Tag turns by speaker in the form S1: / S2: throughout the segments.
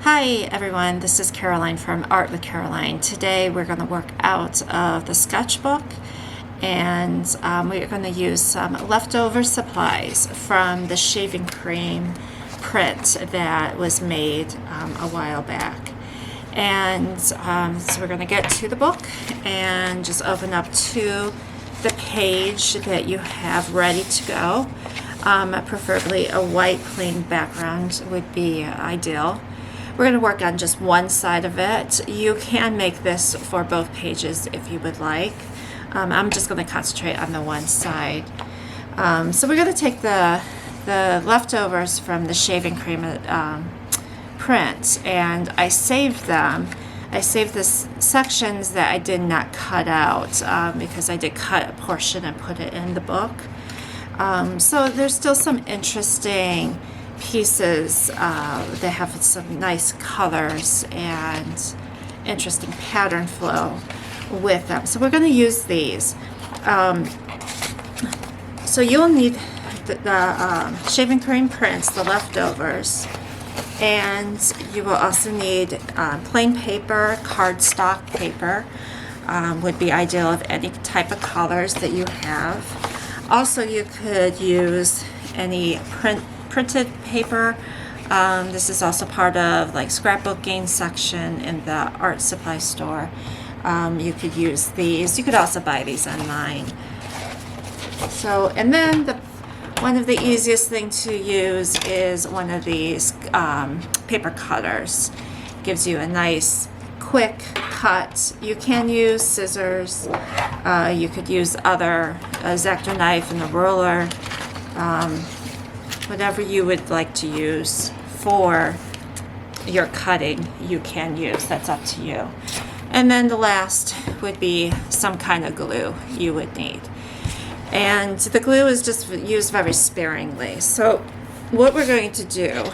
S1: Hi everyone, this is Caroline from Art with Caroline. Today we're going to work out of the sketchbook and we're going to use some leftover supplies from the shaving cream print that was made a while back. And so we're going to get to the book and just open up to the page that you have ready to go. Preferably a white plain background would be ideal. We're going to work on just one side of it. You can make this for both pages if you would like. I'm just going to concentrate on the one side. So we're going to take the leftovers from the shaving cream print, and I saved them. I saved the sections that I did not cut out because I did cut a portion and put it in the book. So there's still some interesting pieces that have some nice colors and interesting pattern flow with them. So we're going to use these. So you'll need the shaving cream prints, the leftovers, and you will also need plain paper, cardstock paper would be ideal of any type of colors that you have. Also, you could use any printed paper. This is also part of like scrapbooking section in the art supply store. You could use these. You could also buy these online. So, and then one of the easiest things to use is one of these paper cutters. It gives you a nice quick cut. You can use scissors. You could use other X-Acto knife and a ruler. Whatever you would like to use for your cutting, you can use. That's up to you. And then the last would be some kind of glue you would need. And the glue is just used very sparingly. So what we're going to do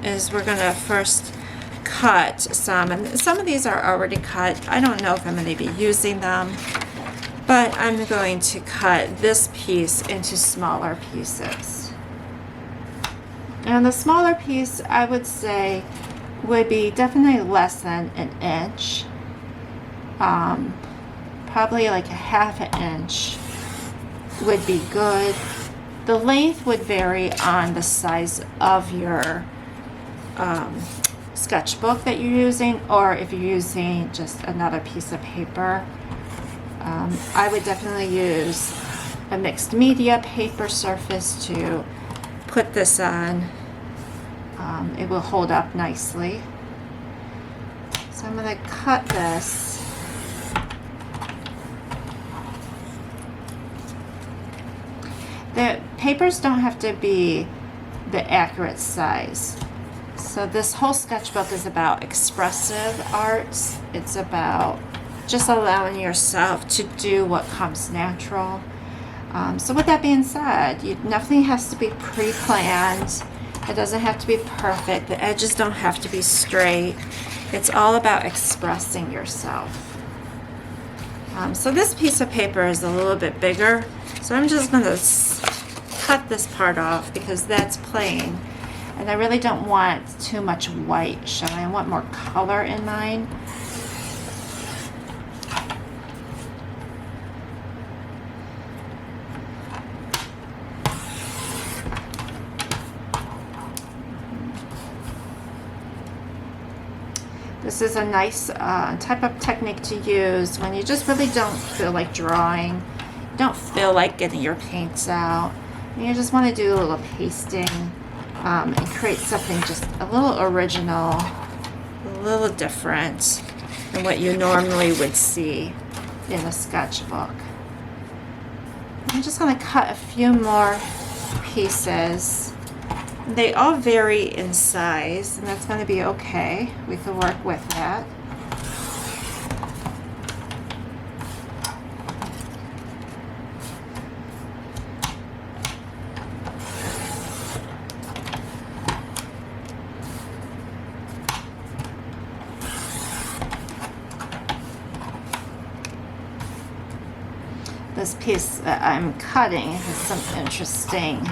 S1: is we're going to first cut some, and some of these are already cut. I don't know if I'm going to be using them, but I'm going to cut this piece into smaller pieces. And the smaller piece, I would say, would be definitely less than an inch. Probably like a half an inch would be good. The length would vary on the size of your sketchbook that you're using, or if you're using just another piece of paper. I would definitely use a mixed media paper surface to put this on. It will hold up nicely. So I'm going to cut this. The papers don't have to be the accurate size. So this whole sketchbook is about expressive arts. It's about just allowing yourself to do what comes natural. So with that being said, nothing has to be pre-planned. It doesn't have to be perfect. The edges don't have to be straight. It's all about expressing yourself. So this piece of paper is a little bit bigger. So I'm just going to cut this part off because that's plain. And I really don't want too much white showing. I want more color in mine. This is a nice type of technique to use when you just really don't feel like drawing, don't feel like getting your paints out, and you just want to do a little pasting and create something just a little original, a little different than what you normally would see in a sketchbook. I'm just going to cut a few more pieces. They all vary in size, and that's going to be okay. We can work with that. This piece that I'm cutting has some interesting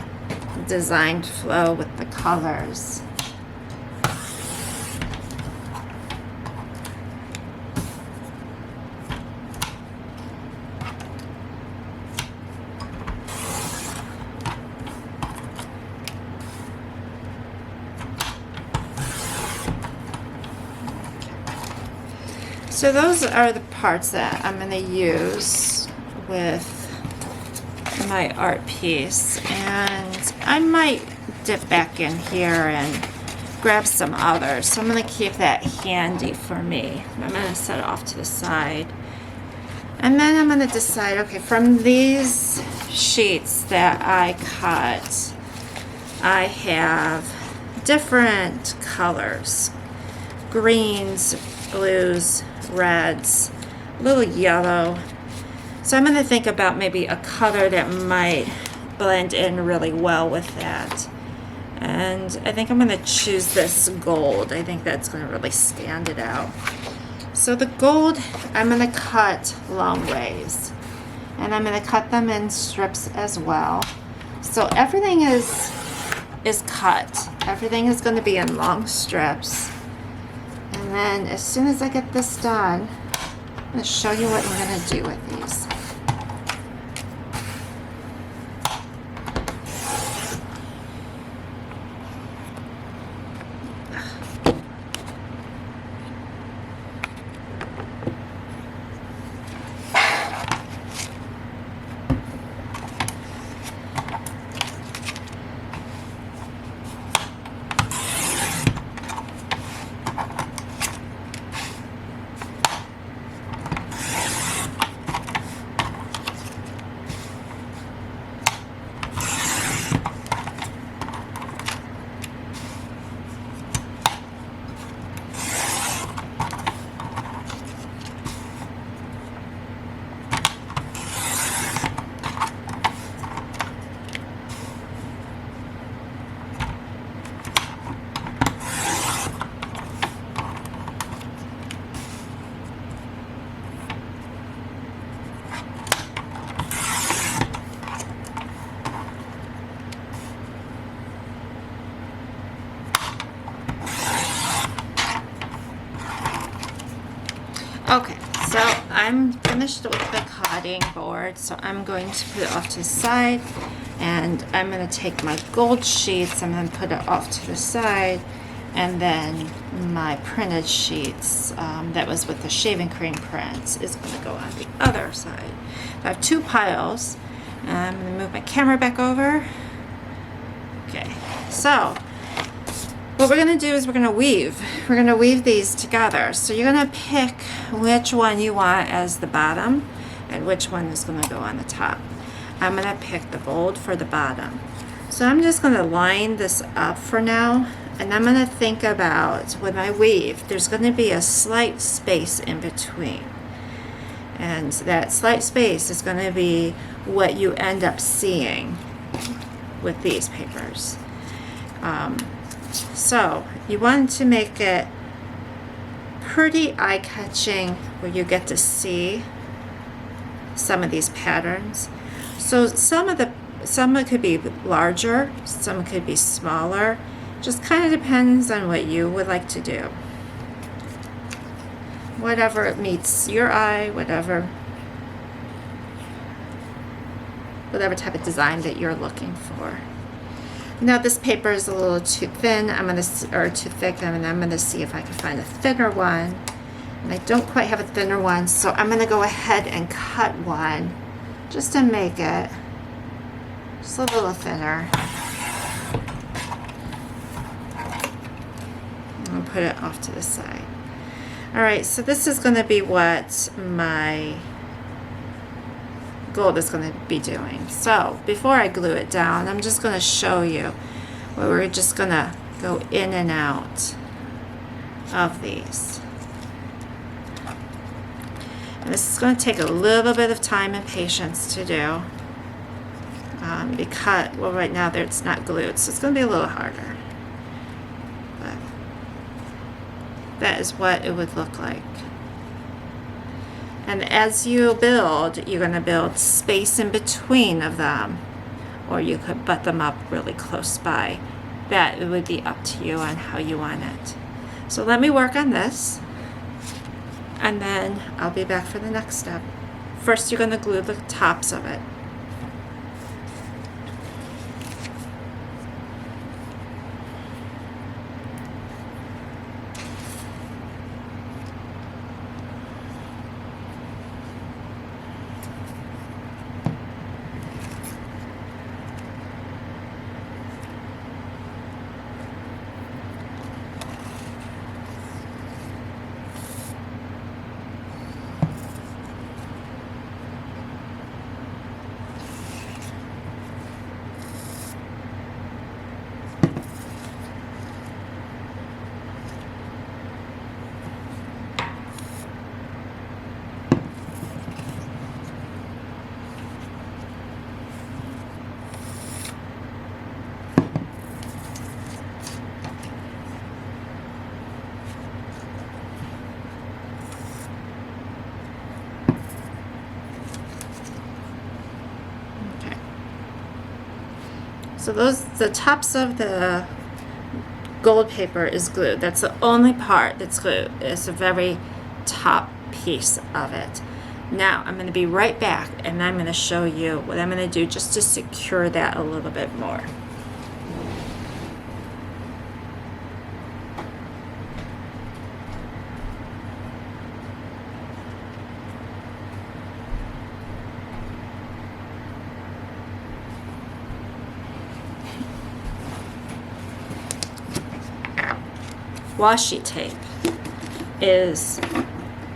S1: design flow with the colors. So those are the parts that I'm going to use with my art piece, and I might dip back in here and grab some others. So I'm going to keep that handy for me. I'm going to set it off to the side. And then I'm going to decide, okay, from these sheets that I cut, I have different colors. Greens, blues, reds, a little yellow. So I'm going to think about maybe a color that might blend in really well with that. And I think I'm going to choose this gold. I think that's going to really stand it out. So the gold, I'm going to cut long ways. And I'm going to cut them in strips as well. So everything is cut. Everything is going to be in long strips. And then as soon as I get this done, I'm going to show you what I'm going to do with these. Okay, so I'm finished with the cutting board, so I'm going to put it off to the side, and I'm going to take my gold sheets, I'm going to put it off to the side, and then my printed sheets that was with the shaving cream prints is going to go on the other side. I have two piles. I'm going to move my camera back over. Okay, so what we're going to do is we're going to weave. We're going to weave these together. So you're going to pick which one you want as the bottom and which one is going to go on the top. I'm going to pick the gold for the bottom. So I'm just going to line this up for now, and I'm going to think about when I weave, there's going to be a slight space in between. And that slight space is going to be what you end up seeing with these papers. So you want to make it pretty eye-catching where you get to see some of these patterns. So some could be larger, some could be smaller. Just kind of depends on what you would like to do. Whatever meets your eye, whatever type of design that you're looking for. Now this paper is a little too thin, or too thick, and I'm going to see if I can find a thinner one. And I don't quite have a thinner one, so I'm going to go ahead and cut one just to make it just a little thinner. I'll put it off to the side. Alright, so this is going to be what my gold is going to be doing. So before I glue it down, I'm just going to show you where we're just going to go in and out of these. And this is going to take a little bit of time and patience to do because, well, right now it's not glued, so it's going to be a little harder. But that is what it would look like. And as you build, you're going to build space in between of them, or you could butt them up really close by. That it would be up to you on how you want it. So let me work on this, and then I'll be back for the next step. First, you're going to glue the tops of it. So the tops of the gold paper is glued. That's the only part that's glued. It's the very top piece of it. Now I'm going to be right back and I'm going to show you what I'm going to do just to secure that a little bit more. Washi tape is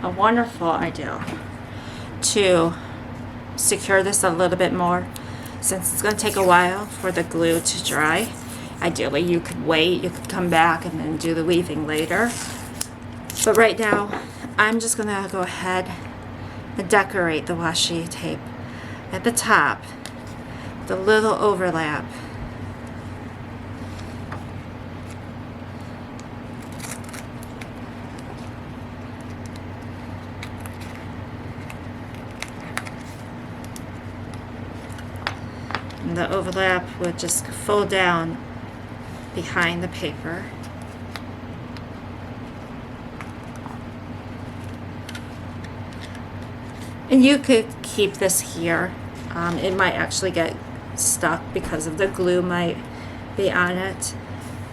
S1: a wonderful idea to secure this a little bit more, since it's going to take a while for the glue to dry. Ideally you could wait, you could come back and then do the weaving later, but right now I'm just going to go ahead and decorate the washi tape at the top, the little overlap. And the overlap would just fold down behind the paper. And you could keep this here. It might actually get stuck because of the glue might be on it.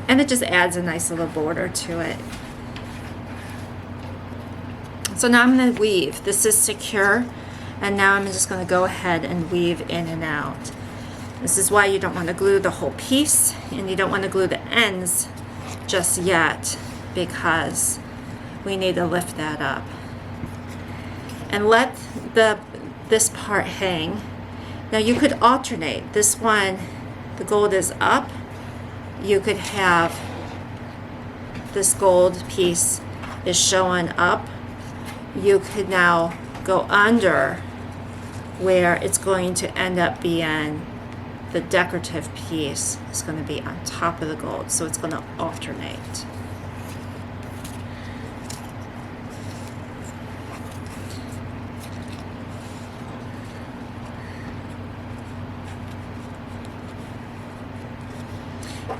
S1: And it just adds a nice little border to it. So now I'm going to weave. This is secure. And now I'm just going to go ahead and weave in and out. This is why you don't want to glue the whole piece, and you don't want to glue the ends just yet, because we need to lift that up. And let this part hang. Now you could alternate. This one, the gold is up. You could have this gold piece is showing up. You could now go under where it's going to end up being the decorative piece is going to be on top of the gold, so it's going to alternate.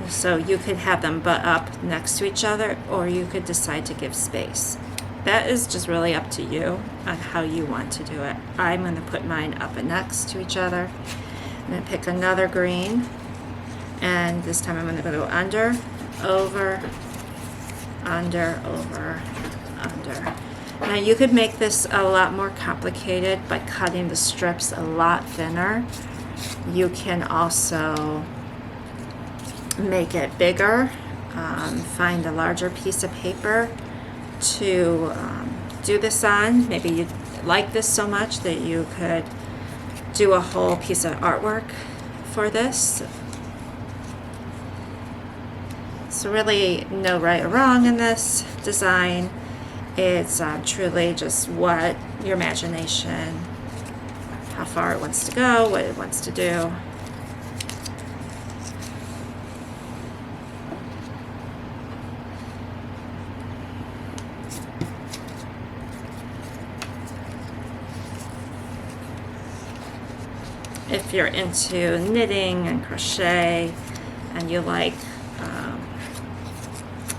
S1: So you could have them butt up next to each other, or you could decide to give space. That is just really up to you on how you want to do it. I'm going to put mine up and next to each other. I'm going to pick another green, and this time I'm going to go under, over, under, over, under. Now you could make this a lot more complicated by cutting the strips a lot thinner. You can also make it bigger, find a larger piece of paper to do this on. Maybe you like this so much that you could do a whole piece of artwork for this. So really no right or wrong in this design. It's truly just what your imagination, how far it wants to go, what it wants to do. If you're into knitting and crochet and you like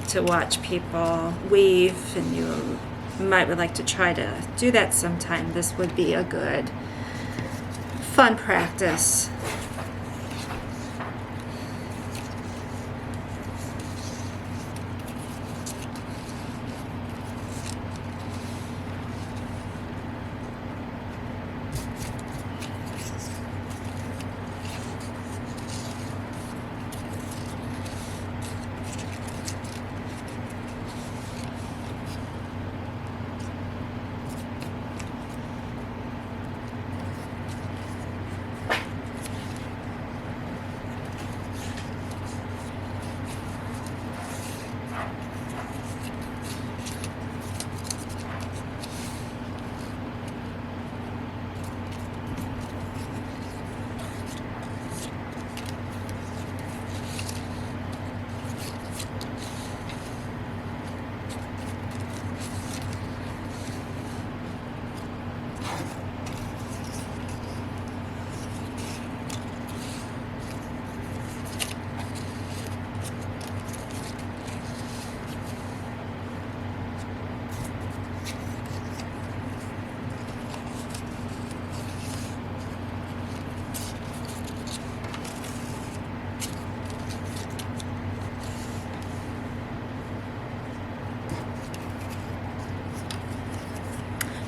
S1: to watch people weave, and you might would like to try to do that sometime, this would be a good fun practice.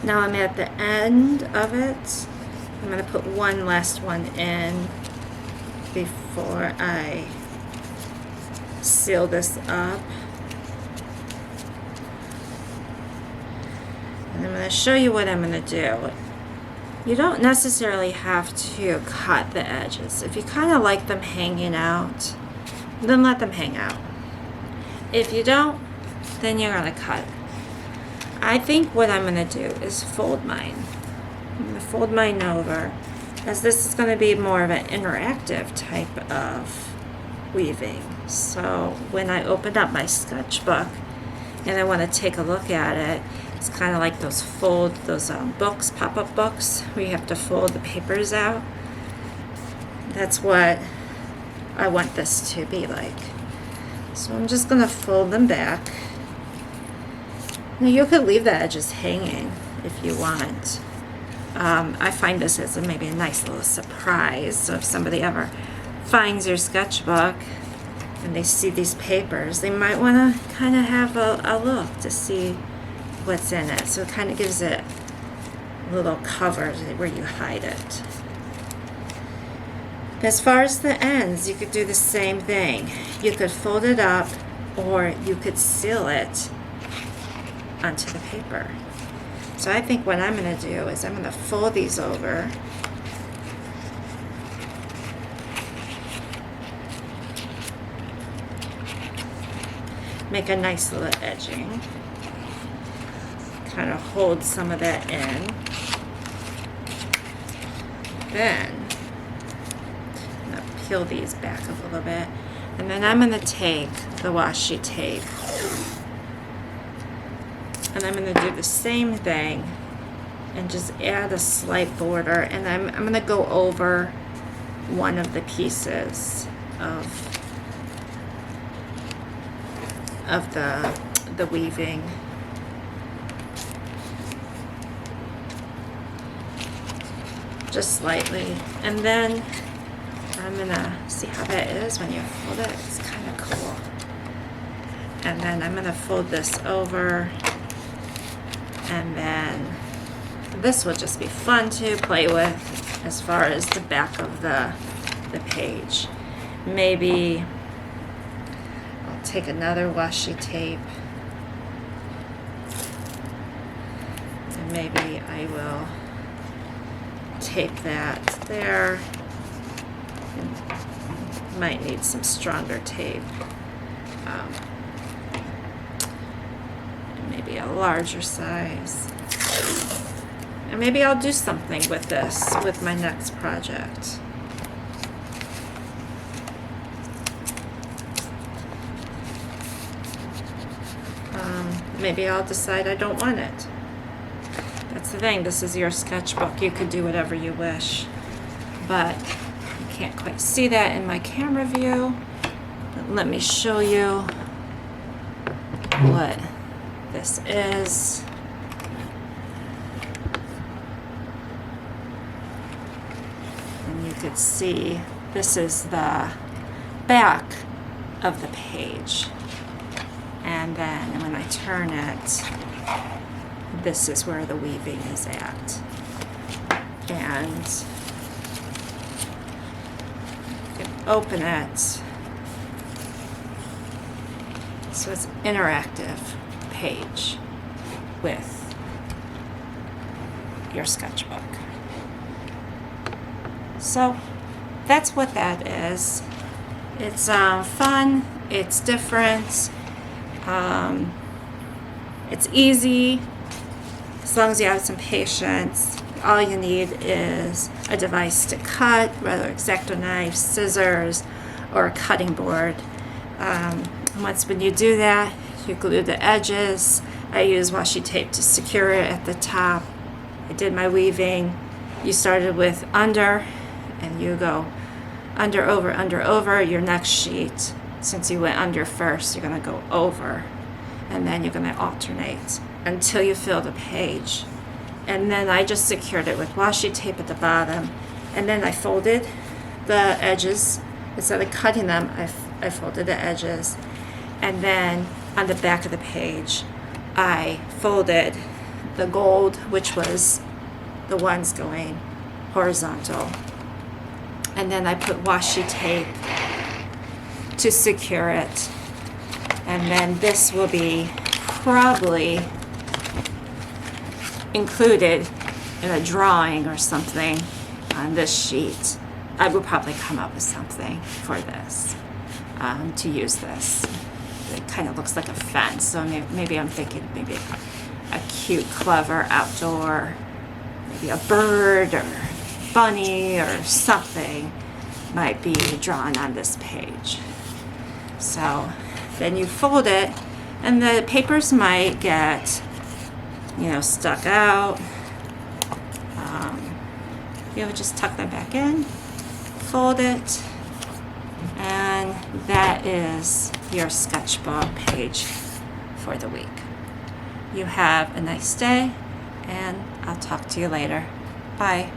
S1: Now I'm at the end of it. I'm going to put one last one in before I seal this up. And I'm going to show you what I'm going to do. You don't necessarily have to cut the edges. If you kind of like them hanging out, then let them hang out. If you don't, then you're going to cut. I think what I'm going to do is fold mine. I'm going to fold mine over, as this is going to be more of an interactive type of weaving. So when I open up my sketchbook and I want to take a look at it, it's kind of like those books, pop-up books, where you have to fold the papers out. That's what I want this to be like. So I'm just going to fold them back. Now you could leave the edges hanging if you want. I find this as maybe a nice little surprise. So if somebody ever finds your sketchbook and they see these papers, they might want to kind of have a look to see what's in it. So it kind of gives it a little cover where you hide it. As far as the ends, you could do the same thing. You could fold it up, or you could seal it onto the paper. So I think what I'm going to do is I'm going to fold these over. Make a nice little edging. Kind of hold some of that in. Then I'm going to peel these back a little bit. And then I'm going to take the washi tape and I'm going to do the same thing and just add a slight border, and I'm going to go over one of the pieces of the weaving. Just slightly, and then I'm gonna see how that is when you fold it. It's kind of cool. And then I'm gonna fold this over, and then this will just be fun to play with as far as the back of the page. Maybe I'll take another washi tape, and maybe I will tape that there. Might need some stronger tape. Maybe a larger size. And maybe I'll do something with this with my next project. Maybe I'll decide I don't want it. That's the thing, this is your sketchbook. You could do whatever you wish. But you can't quite see that in my camera view. But let me show you what this is. And you could see this is the back of the page. And then when I turn it, this is where the weaving is at. And you can open it. So it's an interactive page with your sketchbook. So that's what that is. It's fun, it's different, it's easy. As long as you have some patience, all you need is a device to cut, whether X-Acto knife, scissors, or a cutting board. When you do that, you glue the edges. I use washi tape to secure it at the top. I did my weaving. You started with under, and you go under, over. Your next sheet, since you went under first, you're going to go over, and then you're going to alternate until you fill the page. And then I just secured it with washi tape at the bottom, and then I folded the edges. Instead of cutting them, I folded the edges, and then on the back of the page I folded the gold, which was the ones going horizontal. And then I put washi tape to secure it. And then this will be probably included in a drawing or something on this sheet. I will probably come up with something for this, to use this. It kind of looks like a fence, so maybe I'm thinking maybe a cute, clever outdoor, maybe a bird or bunny or something might be drawn on this page. So then you fold it, and the papers might get, stuck out. Just tuck them back in, fold it, and that is your sketchbook page for the week. You have a nice day, and I'll talk to you later. Bye.